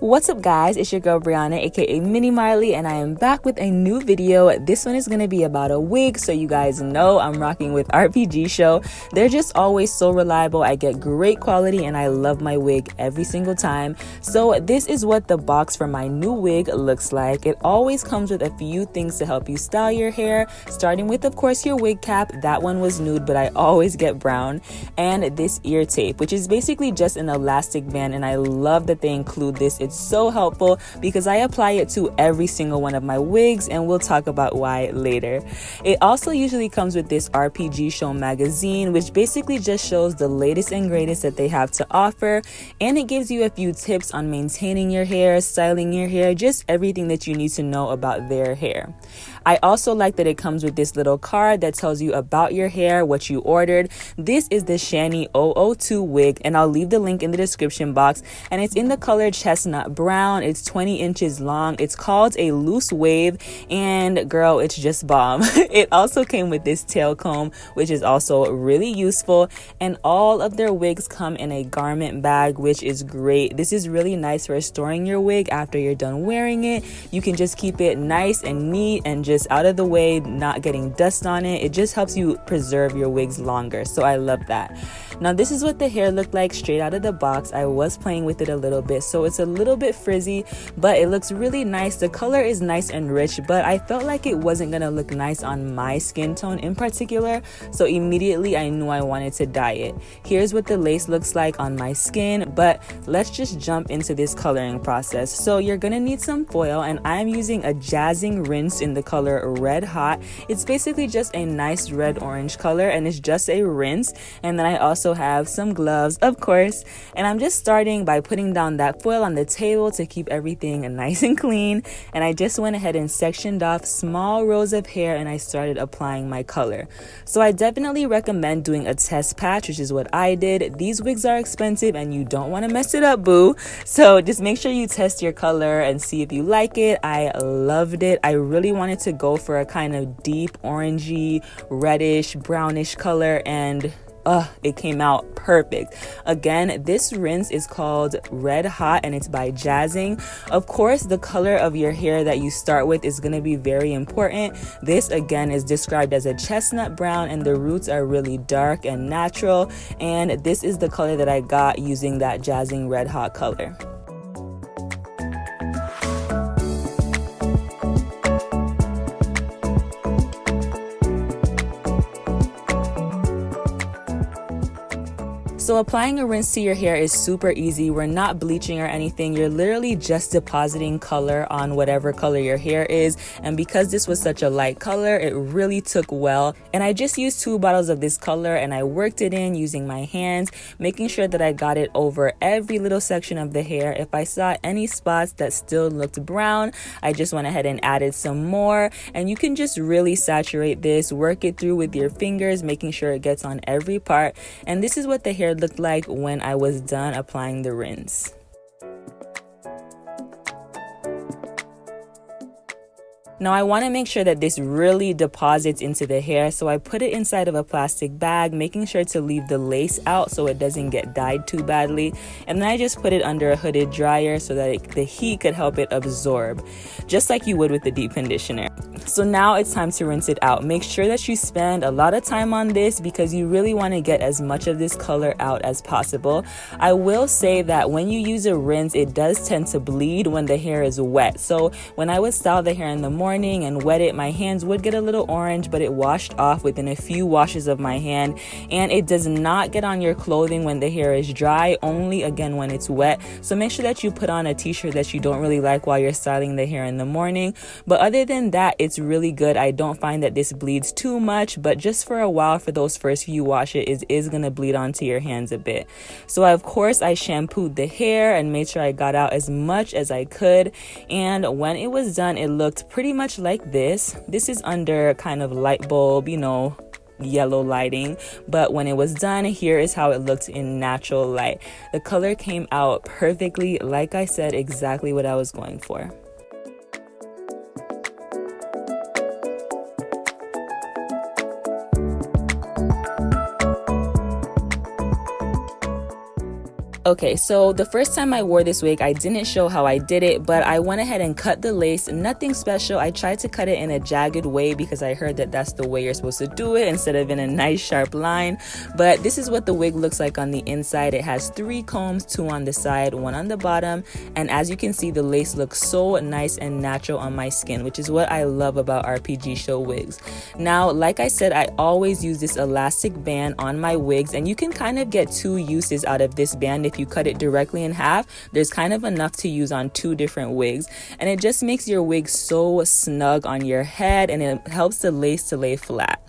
What's up guys, it's your girl Brianna aka MiniMarley, and I am back with a new video. This one is going to be about a wig, so you guys know I'm rocking with RPGShow. They're just always so reliable. I get great quality and I love my wig every single time. So this is what the box for my new wig looks like. It always comes with a few things to help you style your hair, starting with of course your wig cap. That one was nude but I always get brown, and this ear tape, which is basically just an elastic band, and I love that they include this. It's so helpful because I apply it to every single one of my wigs, and we'll talk about why later. It also usually comes with this RPGShow magazine, which basically just shows the latest and greatest that they have to offer, and it gives you a few tips on maintaining your hair, styling your hair, just everything that you need to know about their hair. I also like that it comes with this little card that tells you about your hair, what you ordered. This is the Shani 002 wig, and I'll leave the link in the description box, and it's in the color chestnut brown. It's 20 inches long. It's called a loose wave, and girl, it's just bomb. It also came with this tail comb, which is also really useful, and all of their wigs come in a garment bag, which is great. This is really nice for storing your wig after you're done wearing it. You can just keep it nice and neat and just out of the way, not getting dust on it. It just helps you preserve your wigs longer, so I love that. Now this is what the hair looked like straight out of the box. I was playing with it a little bit, so it's a little bit frizzy, but it looks really nice. The color is nice and rich, but I felt like it wasn't gonna look nice on my skin tone in particular, so immediately I knew I wanted to dye it. Here's what the lace looks like on my skin, but let's just jump into this coloring process. So you're gonna need some foil, and I'm using a jazzing rinse in the color Red Hot. It's basically just a nice red orange color, and it's just a rinse. And then I also have some gloves, of course, and I'm just starting by putting down that foil on the table to keep everything nice and clean. And I just went ahead and sectioned off small rows of hair, and I started applying my color. So I definitely recommend doing a test patch, which is what I did. These wigs are expensive and you don't want to mess it up, boo. So just make sure you test your color and see if you like it. I loved it. I really wanted to go for a kind of deep orangey, reddish, brownish color, and it came out perfect. Again, this rinse is called Red Hot, and it's by Jazzing. Of course, the color of your hair that you start with is going to be very important. This again is described as a chestnut brown, and the roots are really dark and natural, and this is the color that I got using that Jazzing Red Hot color. So applying a rinse to your hair is super easy. We're not bleaching or anything. You're literally just depositing color on whatever color your hair is. And because this was such a light color, it really took well. And I just used 2 bottles of this color, and I worked it in using my hands, making sure that I got it over every little section of the hair. If I saw any spots that still looked brown, I just went ahead and added some more. And you can just really saturate this, work it through with your fingers, making sure it gets on every part. And this is what the hair looked like when I was done applying the rinse. Now I want to make sure that this really deposits into the hair, so I put it inside of a plastic bag, making sure to leave the lace out so it doesn't get dyed too badly. And then I just put it under a hooded dryer so that the heat could help it absorb, just like you would with the deep conditioner. So now it's time to rinse it out. Make sure that you spend a lot of time on this because you really want to get as much of this color out as possible. I will say that when you use a rinse, it does tend to bleed when the hair is wet. So when I would style the hair in the morning and wet it, my hands would get a little orange, but it washed off within a few washes of my hand. And it does not get on your clothing when the hair is dry, only again when it's wet. So make sure that you put on a t-shirt that you don't really like while you're styling the hair in the morning. But other than that, it's really good. I don't find that this bleeds too much, but just for a while, for those first few washes, it is going to bleed onto your hands a bit. So of course I shampooed the hair and made sure I got out as much as I could. And when it was done, it looked pretty much like this. This is under kind of light bulb, yellow lighting, but when it was done, here is how it looked in natural light. The color came out perfectly. Like I said, exactly what I was going for. Okay, so the first time I wore this wig, I didn't show how I did it, but I went ahead and cut the lace. Nothing special. I tried to cut it in a jagged way because I heard that that's the way you're supposed to do it instead of in a nice sharp line. But this is what the wig looks like on the inside. It has 3 combs, 2 on the side, 1 on the bottom. And as you can see, the lace looks so nice and natural on my skin, which is what I love about RPGShow wigs. Now, like I said, I always use this elastic band on my wigs, and you can kind of get 2 uses out of this band. If you cut it directly in half, there's kind of enough to use on 2 different wigs, and it just makes your wig so snug on your head, and it helps the lace to lay flat.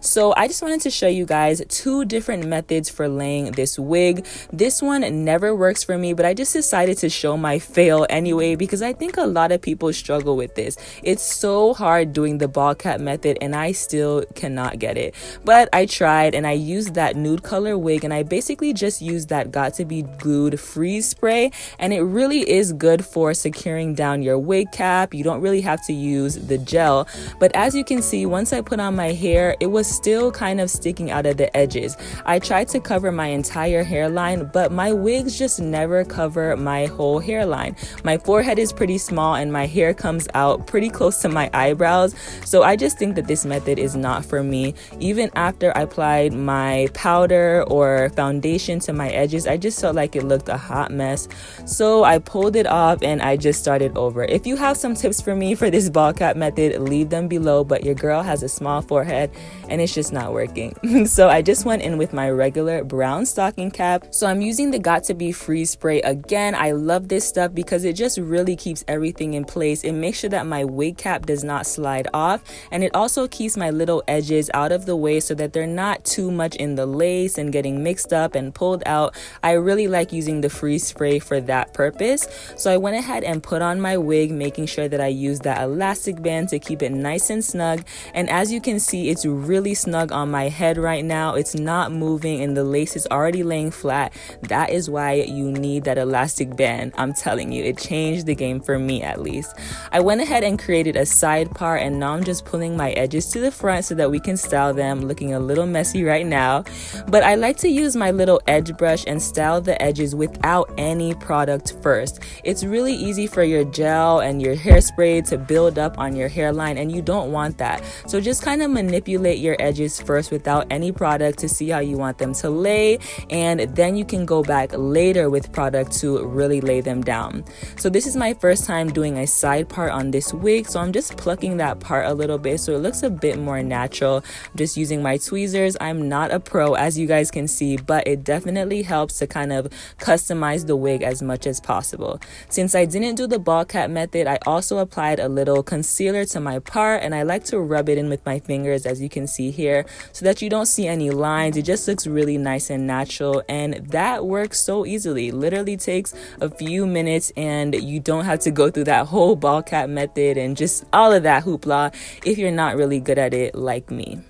So I just wanted to show you guys 2 different methods for laying this wig. This one never works for me, but I just decided to show my fail anyway because I think a lot of people struggle with this. It's so hard doing the ball cap method and I still cannot get it. But I tried and I used that nude color wig, and I basically just used that Got To Be Glued freeze spray, and it really is good for securing down your wig cap. You don't really have to use the gel, but as you can see, once I put on my hair, it was still kind of sticking out of the edges. I tried to cover my entire hairline, but my wigs just never cover my whole hairline. My forehead is pretty small and my hair comes out pretty close to my eyebrows, so I just think that this method is not for me. Even after I applied my powder or foundation to my edges, I just felt like it looked a hot mess, so I pulled it off and I just started over. If you have some tips for me for this ball cap method, leave them below, but your girl has a small forehead and it's just not working. So I just went in with my regular brown stocking cap. So I'm using the Got To Be freeze spray again. I love this stuff because it just really keeps everything in place. It makes sure that my wig cap does not slide off, and it also keeps my little edges out of the way so that they're not too much in the lace and getting mixed up and pulled out. I really like using the freeze spray for that purpose. So I went ahead and put on my wig, making sure that I used that elastic band to keep it nice and snug. And as you can see, it's really snug on my head right now. It's not moving and the lace is already laying flat. That is why you need that elastic band. I'm telling you, it changed the game for me at least. I went ahead and created a side part, and now I'm just pulling my edges to the front so that we can style them. Looking a little messy right now, but I like to use my little edge brush and style the edges without any product first. It's really easy for your gel and your hairspray to build up on your hairline, and you don't want that. So just kind of manipulate your edges first without any product to see how you want them to lay, and then you can go back later with product to really lay them down. So this is my first time doing a side part on this wig, so I'm just plucking that part a little bit so it looks a bit more natural. I'm just using my tweezers. I'm not a pro, as you guys can see, but it definitely helps to kind of customize the wig as much as possible. Since I didn't do the ball cap method, I also applied a little concealer to my part, and I like to rub it in with my fingers, as you can see here, so that you don't see any lines. It just looks really nice and natural, and that works so easily. Literally takes a few minutes, and you don't have to go through that whole ball cap method and just all of that hoopla if you're not really good at it like me.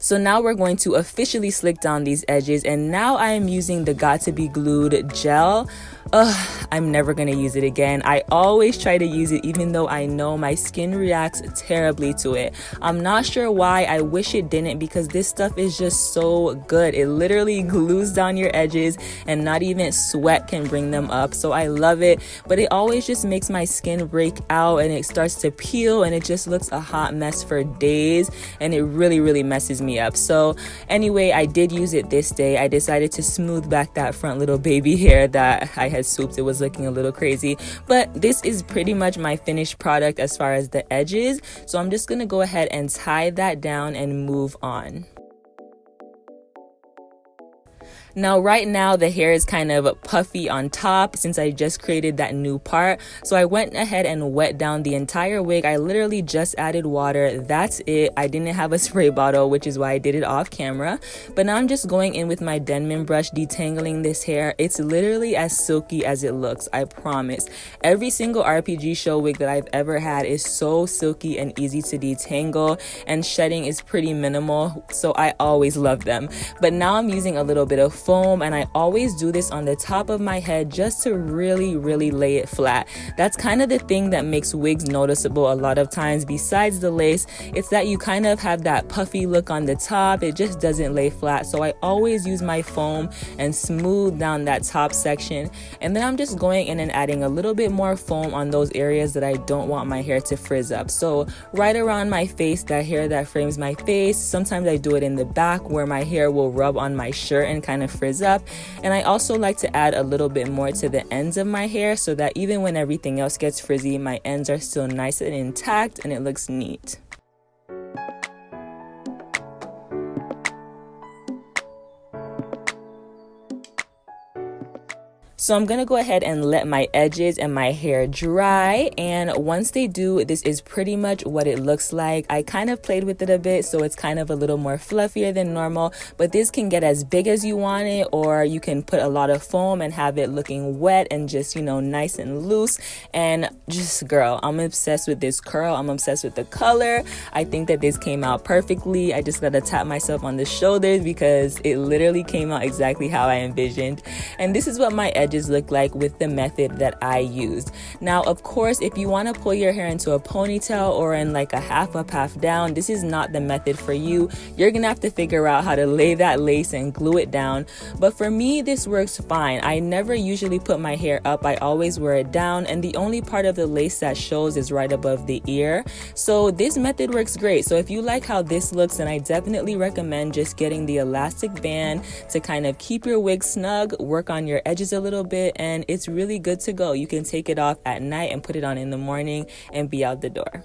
So now we're going to officially slick down these edges, and now I am using the Got To Be Glued gel. I'm never gonna use it again. I always try to use it even though I know my skin reacts terribly to it. I'm not sure why. I wish it didn't, because this stuff is just so good. It literally glues down your edges and not even sweat can bring them up. So I love it, but it always just makes my skin break out and it starts to peel, and it just looks a hot mess for days, and it really messes me up. So anyway, I did use it this day. I decided to smooth back that front little baby hair that I had swooped. It was looking a little crazy, but this is pretty much my finished product as far as the edges. So I'm just gonna go ahead and tie that down and move on. Now right now the hair is kind of puffy on top since I just created that new part, so I went ahead and wet down the entire wig. I literally just added water, that's it. I didn't have a spray bottle, which is why I did it off camera, but now I'm just going in with my Denman brush, detangling this hair. It's literally as silky as it looks, I promise. Every single RPGShow wig that I've ever had is so silky and easy to detangle, and shedding is pretty minimal, so I always love them. But now I'm using a little bit of foam, and I always do this on the top of my head just to really lay it flat. That's kind of the thing that makes wigs noticeable a lot of times. Besides the lace, it's that you kind of have that puffy look on the top. It just doesn't lay flat, so I always use my foam and smooth down that top section, and then I'm just going in and adding a little bit more foam on those areas that I don't want my hair to frizz up. So right around my face, that hair that frames my face, sometimes I do it in the back where my hair will rub on my shirt and kind of frizz up. And I also like to add a little bit more to the ends of my hair so that even when everything else gets frizzy, my ends are still nice and intact and it looks neat. So I'm gonna go ahead and let my edges and my hair dry, and once they do, this is pretty much what it looks like. I kind of played with it a bit, so it's kind of a little more fluffier than normal, but this can get as big as you want it, or you can put a lot of foam and have it looking wet and just, you know, nice and loose. And just, girl, I'm obsessed with this curl. I'm obsessed with the color. I think that this came out perfectly. I just gotta tap myself on the shoulders because it literally came out exactly how I envisioned. And this is what my edges look like with the method that I used. Now, of course, if you want to pull your hair into a ponytail or in like a half up, half down, this is not the method for you. You're gonna have to figure out how to lay that lace and glue it down. But for me, this works fine. I never usually put my hair up. I always wear it down, and the only part of the lace that shows is right above the ear. So this method works great. So if you like how this looks, then I definitely recommend just getting the elastic band to kind of keep your wig snug, work on your edges a little bit, and it's really good to go. You can take it off at night and put it on in the morning and be out the door.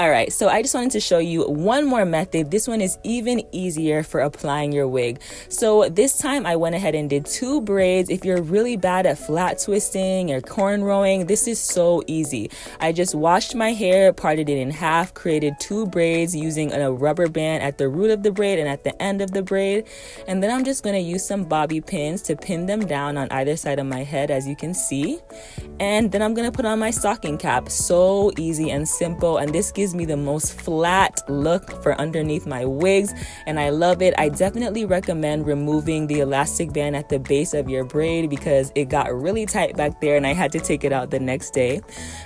Alright, so I just wanted to show you one more method. This one is even easier for applying your wig. So this time I went ahead and did 2 braids. If you're really bad at flat twisting or cornrowing, this is so easy. I just washed my hair, parted it in half, created 2 braids using a rubber band at the root of the braid and at the end of the braid. And then I'm just going to use some bobby pins to pin them down on either side of my head, as you can see. And then I'm going to put on my stocking cap. So easy and simple, and this gives me the most flat look for underneath my wigs, and I love it. I definitely recommend removing the elastic band at the base of your braid because it got really tight back there and I had to take it out the next day.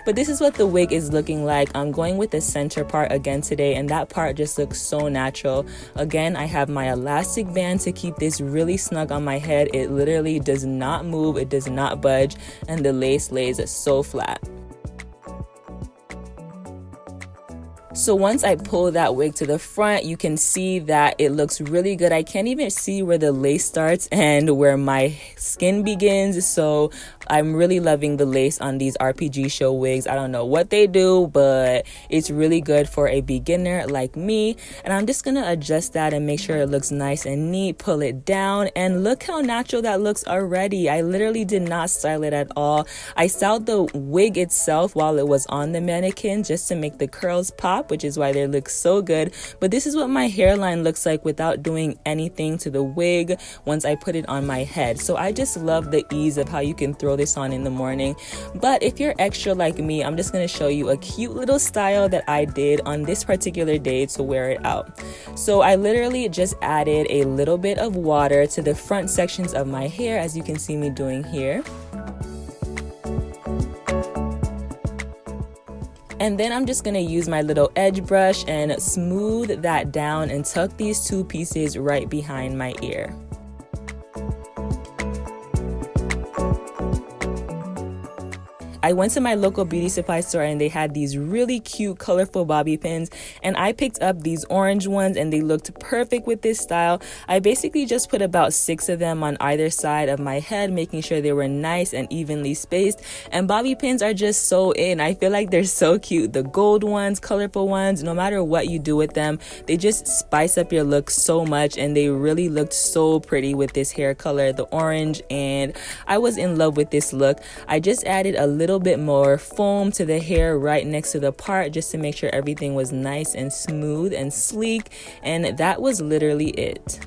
But this is what the wig is looking like. I'm going with the center part again today, and that part just looks so natural. Again, I have my elastic band to keep this really snug on my head. It literally does not move, it does not budge, and the lace lays so flat. So once I pull that wig to the front, you can see that it looks really good. I can't even see where the lace starts and where my skin begins. So I'm really loving the lace on these RPGShow wigs. I don't know what they do, but it's really good for a beginner like me. And I'm just going to adjust that and make sure it looks nice and neat, pull it down, and look how natural that looks already. I literally did not style it at all. I styled the wig itself while it was on the mannequin just to make the curls pop, which is why they look so good. But this is what my hairline looks like without doing anything to the wig once I put it on my head. So I just love the ease of how you can throw this on in the morning. But if you're extra like me, I'm just going to show you a cute little style that I did on this particular day to wear it out. So I literally just added a little bit of water to the front sections of my hair, as you can see me doing here. And then I'm just going to use my little edge brush and smooth that down and tuck these 2 pieces right behind my ear. I went to my local beauty supply store and they had these really cute colorful bobby pins, and I picked up these orange ones and they looked perfect with this style. I basically just put about 6 of them on either side of my head, making sure they were nice and evenly spaced. And bobby pins are just so in. I feel like they're so cute. The gold ones, colorful ones, no matter what you do with them, they just spice up your look so much, and they really looked so pretty with this hair color, the orange, and I was in love with this look. I just added a little bit more foam to the hair right next to the part just to make sure everything was nice and smooth and sleek, and that was literally it.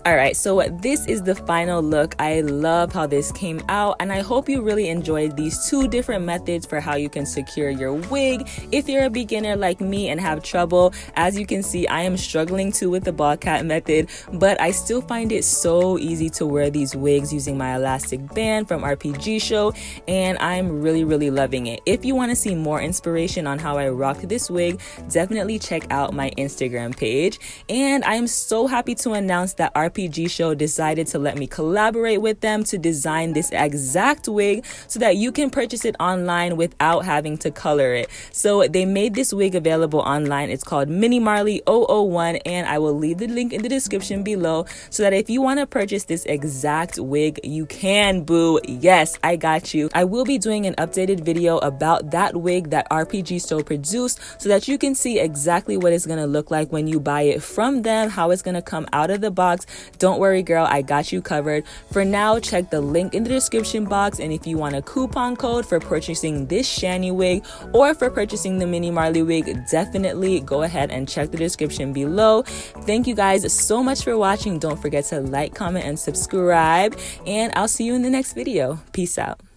All right, so this is the final look. I love how this came out, and I hope you really enjoyed these two different methods for how you can secure your wig. If you're a beginner like me and have trouble, as you can see, I am struggling too with the ball cap method, but I still find it so easy to wear these wigs using my elastic band from RPGShow, and I'm really loving it. If you want to see more inspiration on how I rocked this wig, definitely check out my Instagram page. And I am so happy to announce that RPGShow decided to let me collaborate with them to design this exact wig so that you can purchase it online without having to color it. So they made this wig available online. It's called MiniMarley 001, and I will leave the link in the description below so that if you want to purchase this exact wig, you can, boo. Yes, I got you. I will be doing an updated video about that wig that RPGShow produced so that you can see exactly what it's going to look like when you buy it from them, how it's going to come out of the box. Don't worry, girl, I got you covered. For now, check the link in the description box, and if you want a coupon code for purchasing this Shani wig or for purchasing the MiniMarley wig, definitely go ahead and check the description below. Thank you guys so much for watching. Don't forget to like, comment, and subscribe, and I'll see you in the next video. Peace out.